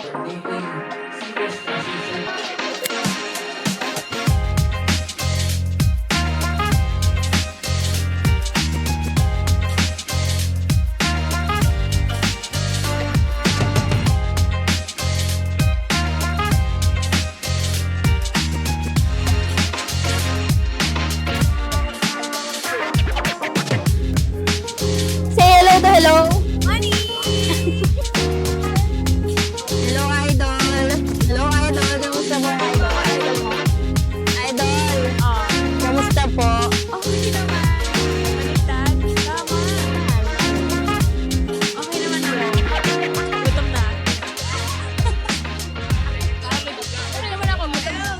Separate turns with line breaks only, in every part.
Say hello to hello.
Money!
Hello, idol. Hello, idol. Kamusta po, idol? Idol. Kamusta po?
Okay naman. Baliktad. Tama. Okay naman ako. Gutom na. Ano naman ako? Gutom.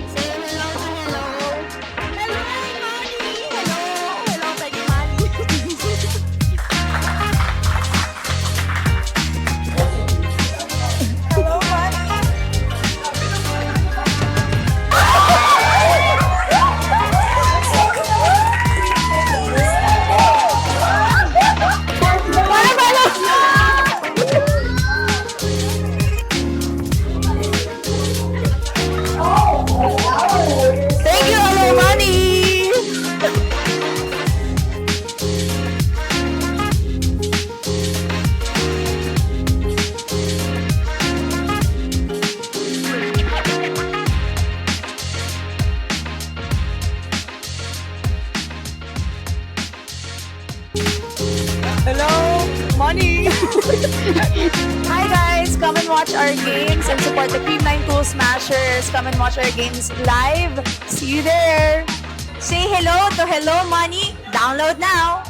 Say hello to hello.
Hello, Money! Hello! Hello, kay Money. Hello, Money!
Thank you, hello, money.
Hello, Money!
Hi guys! Come and watch our games and support the Cream 9 Cool Smashers. Come and watch our games live. See you there!
Say hello to hello, money. Download now.